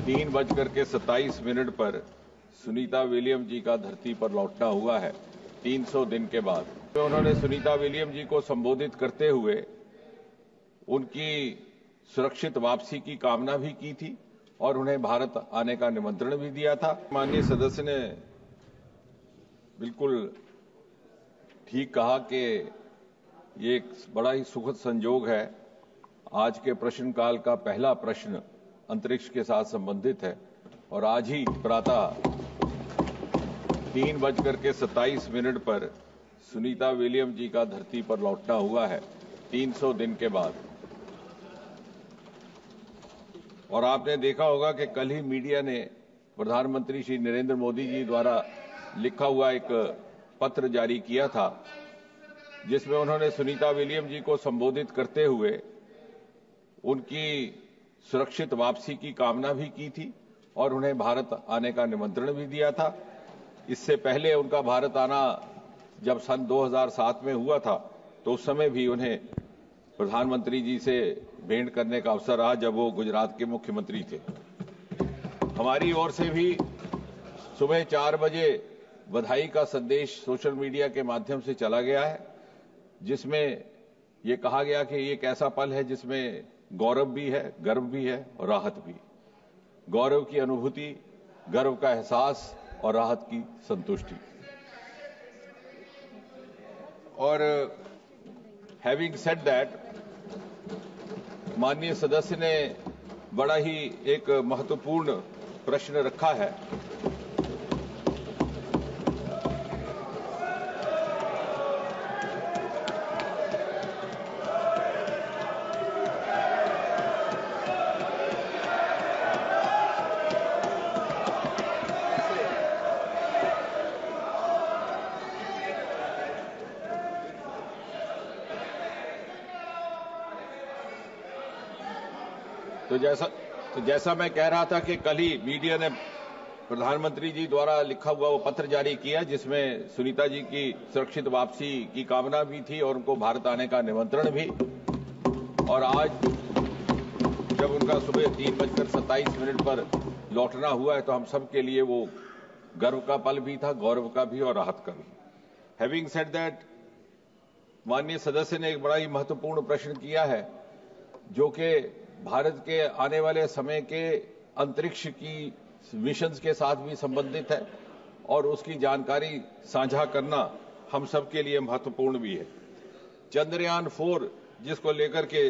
3:27 पर सुनीता विलियम जी का धरती पर लौटना हुआ है 300 दिन के बाद। उन्होंने सुनीता विलियम जी को संबोधित करते हुए उनकी सुरक्षित वापसी की कामना भी की थी और उन्हें भारत आने का निमंत्रण भी दिया था। माननीय सदस्य ने बिल्कुल ठीक कहा कि ये एक बड़ा ही सुखद संयोग है। आज के प्रश्नकाल का पहला प्रश्न अंतरिक्ष के साथ संबंधित है और आज ही प्रातः 3:27 पर सुनीता विलियम जी का धरती पर लौटना हुआ है 300 दिन के बाद। और आपने देखा होगा कि कल ही मीडिया ने प्रधानमंत्री श्री नरेंद्र मोदी जी द्वारा लिखा हुआ एक पत्र जारी किया था, जिसमें उन्होंने सुनीता विलियम जी को संबोधित करते हुए उनकी सुरक्षित वापसी की कामना भी की थी और उन्हें भारत आने का निमंत्रण भी दिया था। इससे पहले उनका भारत आना जब सन 2007 में हुआ था तो उस समय भी उन्हें प्रधानमंत्री जी से भेंट करने का अवसर रहा जब वो गुजरात के मुख्यमंत्री थे। हमारी ओर से भी सुबह 4 बजे बधाई का संदेश सोशल मीडिया के माध्यम से चला गया है, जिसमें ये कहा गया कि ये एक ऐसा पल है जिसमें गौरव भी है, गर्व भी है और राहत भी। गौरव की अनुभूति, गर्व का एहसास और राहत की संतुष्टि। और हैविंग सेड दैट, माननीय सदस्य ने बड़ा ही एक महत्वपूर्ण प्रश्न रखा है। तो जैसा मैं कह रहा था कि कल ही मीडिया ने प्रधानमंत्री जी द्वारा लिखा हुआ वो पत्र जारी किया, जिसमें सुनीता जी की सुरक्षित वापसी की कामना भी थी और उनको भारत आने का निमंत्रण भी। और आज जब उनका सुबह 3:27 पर लौटना हुआ है तो हम सब के लिए वो गर्व का पल भी था, गौरव का भी और राहत का भी। हैविंग सेड दैट, माननीय सदस्य ने एक बड़ा ही महत्वपूर्ण प्रश्न किया है जो कि भारत के आने वाले समय के अंतरिक्ष की मिशंस के साथ भी संबंधित है और उसकी जानकारी साझा करना हम सब के लिए महत्वपूर्ण भी है। चंद्रयान 4 जिसको लेकर के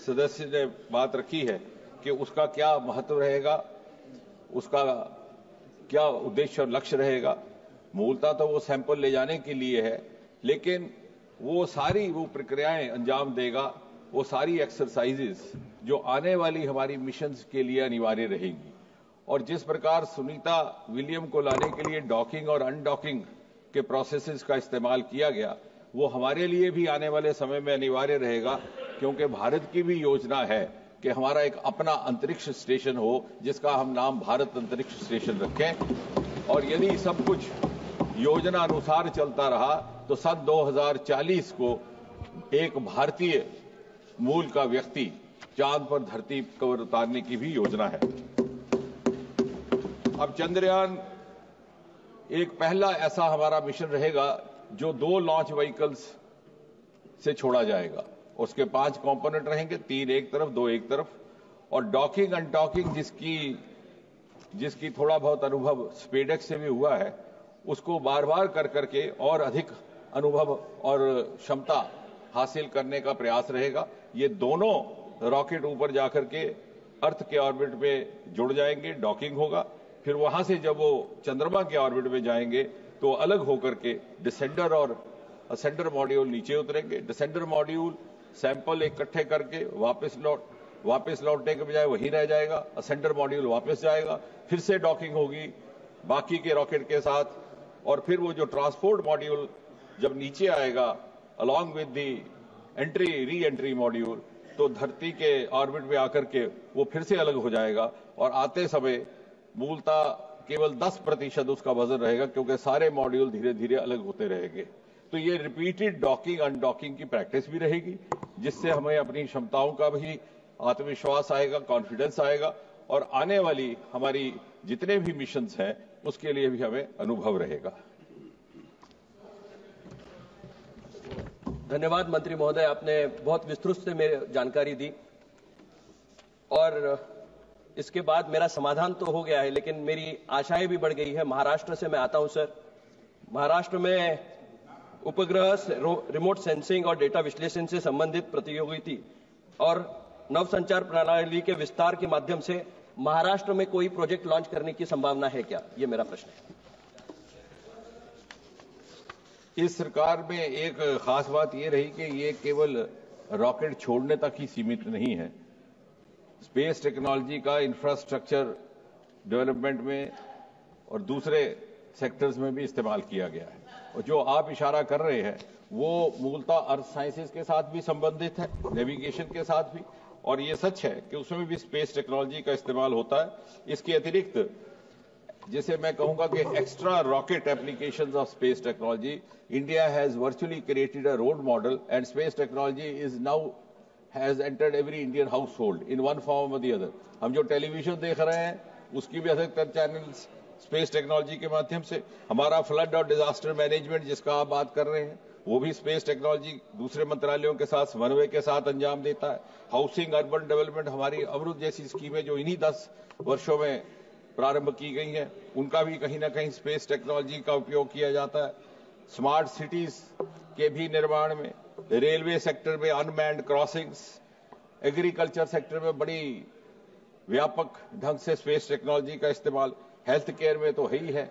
सदस्य ने बात रखी है कि उसका क्या महत्व रहेगा, उसका क्या उद्देश्य और लक्ष्य रहेगा। मूलतः तो वो सैंपल ले जाने के लिए है, लेकिन वो सारी वो प्रक्रियाएं अंजाम देगा, वो सारी एक्सरसाइजेस जो आने वाली हमारी मिशंस के लिए अनिवार्य रहेंगी। और जिस प्रकार सुनीता विलियम को लाने के लिए डॉकिंग और अनडॉकिंग के प्रोसेसेस का इस्तेमाल किया गया, वो हमारे लिए भी आने वाले समय में अनिवार्य रहेगा, क्योंकि भारत की भी योजना है कि हमारा एक अपना अंतरिक्ष स्टेशन हो जिसका हम नाम भारत अंतरिक्ष स्टेशन रखें। और यदि सब कुछ योजना अनुसार चलता रहा तो सन 2040 को एक भारतीय मूल का व्यक्ति चांद पर धरती पर उतारने की भी योजना है। अब चंद्रयान एक पहला ऐसा हमारा मिशन रहेगा जो 2 लॉन्च व्हीकल्स से छोड़ा जाएगा। उसके 5 कंपोनेंट रहेंगे, 3 एक तरफ 2 एक तरफ। और डॉकिंग अनडॉकिंग जिसकी थोड़ा बहुत अनुभव स्पेडेक्स से भी हुआ है, उसको बार बार कर करके और अधिक अनुभव और क्षमता हासिल करने का प्रयास रहेगा। ये दोनों रॉकेट ऊपर जाकर के अर्थ के ऑर्बिट में जुड़ जाएंगे, डॉकिंग होगा। फिर वहां से जब वो चंद्रमा के ऑर्बिट में जाएंगे तो अलग होकर के डिसेंडर और असेंडर मॉड्यूल नीचे उतरेंगे। डिसेंडर मॉड्यूल सैंपल इकट्ठे करके वापस लौटने के बजाय वहीं रह जाएगा। असेंडर मॉड्यूल वापस जाएगा, फिर से डॉकिंग होगी बाकी के रॉकेट के साथ। और फिर वो जो ट्रांसपोर्ट मॉड्यूल जब नीचे आएगा along with the re entry module, तो धरती के ऑर्बिट में आकर के वो फिर से अलग हो जाएगा। और आते समय मूलतः केवल 10% उसका वजन रहेगा, क्योंकि सारे मॉड्यूल धीरे धीरे अलग होते रहेंगे। तो ये रिपीटेड डॉकिंग अनडॉकिंग की प्रैक्टिस भी रहेगी, जिससे हमें अपनी क्षमताओं का भी आत्मविश्वास आएगा, कॉन्फिडेंस आएगा और आने वाली हमारी जितने भी मिशंस हैं उसके लिए भी हमें अनुभव रहेगा। धन्यवाद मंत्री महोदय, आपने बहुत विस्तृत से मेरे जानकारी दी और इसके बाद मेरा समाधान तो हो गया है, लेकिन मेरी आशाएं भी बढ़ गई है। महाराष्ट्र से मैं आता हूं सर। महाराष्ट्र में उपग्रह, रिमोट सेंसिंग और डेटा विश्लेषण से संबंधित प्रौद्योगिकी और नवसंचार प्रणाली के विस्तार के माध्यम से महाराष्ट्र में कोई प्रोजेक्ट लॉन्च करने की संभावना है क्या? ये मेरा प्रश्न है। इस सरकार में एक खास बात यह रही कि ये केवल रॉकेट छोड़ने तक ही सीमित नहीं है। स्पेस टेक्नोलॉजी का इंफ्रास्ट्रक्चर डेवलपमेंट में और दूसरे सेक्टर्स में भी इस्तेमाल किया गया है। और जो आप इशारा कर रहे हैं वो मूलतः अर्थ साइंसेज के साथ भी संबंधित है, नेविगेशन के साथ भी, और ये सच है कि उसमें भी स्पेस टेक्नोलॉजी का इस्तेमाल होता है। इसके अतिरिक्त जिसे मैं कहूंगा कि extra rocket applications of space technology, India has virtually created a role model and space technology is now has entered every Indian household in one form और द अदर। हम जो टेलीविजन देख रहे हैं उसकी भी अधिकतर चैनल्स स्पेस टेक्नोलॉजी के माध्यम से, हमारा फ्लड और डिजास्टर मैनेजमेंट जिसका आप बात कर रहे हैं वो भी स्पेस टेक्नोलॉजी दूसरे मंत्रालयों के साथ समन्वय के साथ अंजाम देता है। हाउसिंग, अर्बन डेवलपमेंट, हमारी अमृत जैसी स्कीमें जो इन्हीं 10 वर्षों में प्रारंभ की गई हैं, उनका भी कहीं ना कहीं स्पेस टेक्नोलॉजी का उपयोग किया जाता है। स्मार्ट सिटीज के भी निर्माण में, रेलवे सेक्टर में अनमैन्ड क्रॉसिंग्स, एग्रीकल्चर सेक्टर में बड़ी व्यापक ढंग से स्पेस टेक्नोलॉजी का इस्तेमाल, हेल्थ केयर में तो है ही है,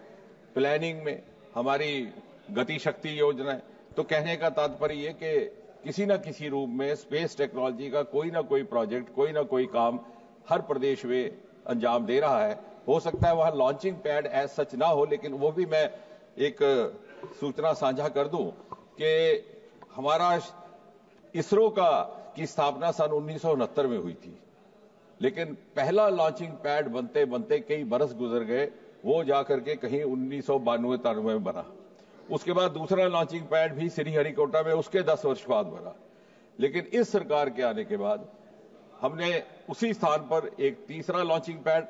प्लानिंग में हमारी गति शक्ति योजनाएं। तो कहने का तात्पर्य ये कि किसी न किसी रूप में स्पेस टेक्नोलॉजी का कोई ना कोई प्रोजेक्ट, कोई ना कोई काम हर प्रदेश में अंजाम दे रहा है। हो सकता है वहां लॉन्चिंग पैड एज सच ना हो, लेकिन वो भी मैं एक सूचना साझा कर दूं कि हमारा इसरो की स्थापना सन 1969 में हुई थी, लेकिन पहला लॉन्चिंग पैड बनते बनते कई बरस गुजर गए, वो जाकर के कहीं 1992-93 में बना। उसके बाद दूसरा लॉन्चिंग पैड भी श्रीहरिकोटा में उसके 10 वर्ष बाद बना। लेकिन इस सरकार के आने के बाद हमने उसी स्थान पर एक तीसरा लॉन्चिंग पैड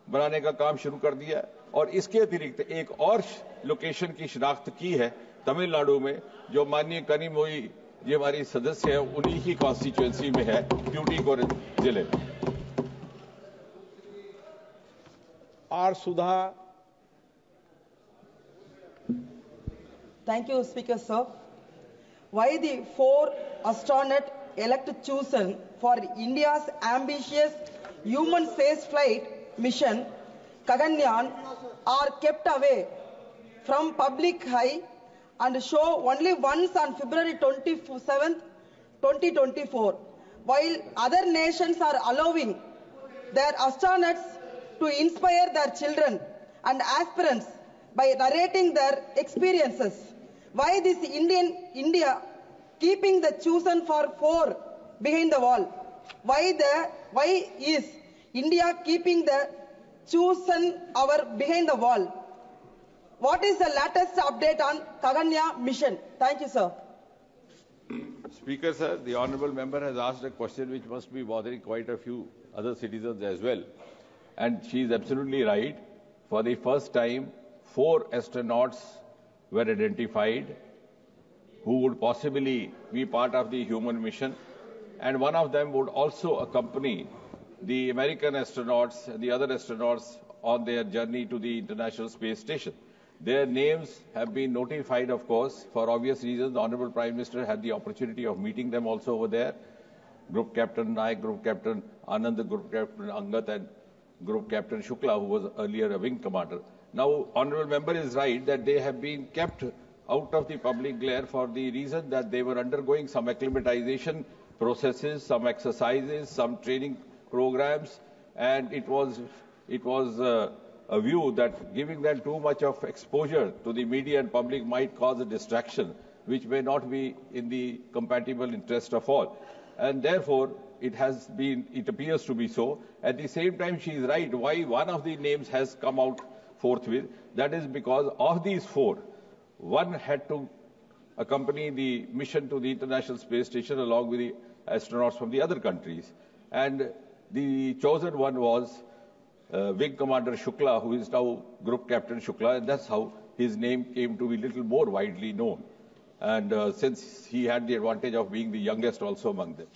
बनाने का काम शुरू कर दिया और इसके अतिरिक्त एक और लोकेशन की शिनाख्त की है तमिलनाडु में, जो माननीय कनिमोई जी हमारी सदस्य है, उन्हीं की कॉन्स्टिट्यूएंसी में है, ट्यूटिकोरिन जिले में। R Sudha. Thank you, Speaker, sir. Why the 4 astronauts elected chosen for India's ambitious human space flight mission, Gaganyaan, are kept away from public eye and show only once on February 27th, 2024, while other nations are allowing their astronauts to inspire their children and aspirants by narrating their experiences. Why this India keeping the chosen for 4 behind the wall? Why is India keeping the chosen our behind the wall? What is the latest update on Gaganyaan mission? Thank you, sir. Speaker, sir, the honourable member has asked a question which must be bothering quite a few other citizens as well. And she is absolutely right. For the first time, 4 astronauts were identified who would possibly be part of the human mission. And one of them would also accompany the American astronauts and the other astronauts on their journey to the International Space Station. Their names have been notified, of course, for obvious reasons. The Honourable Prime Minister had the opportunity of meeting them also over there. Group Captain Naik, Group Captain Anand, Group Captain Angat, and Group Captain Shukla, who was earlier a wing commander. Now, Honourable Member is right that they have been kept out of the public glare for the reason that they were undergoing some acclimatization processes, some exercises, some training programs, and it was a view that giving them too much of exposure to the media and public might cause a distraction, which may not be in the compatible interest of all. And therefore, it appears to be so. At the same time, she is right. Why one of the names has come out forthwith? That is because of these 4, one had to accompany the mission to the International Space Station along with the astronauts from the other countries. And the chosen one was Wing Commander Shukla, who is now Group Captain Shukla, and that's how his name came to be a little more widely known. And since he had the advantage of being the youngest also among them.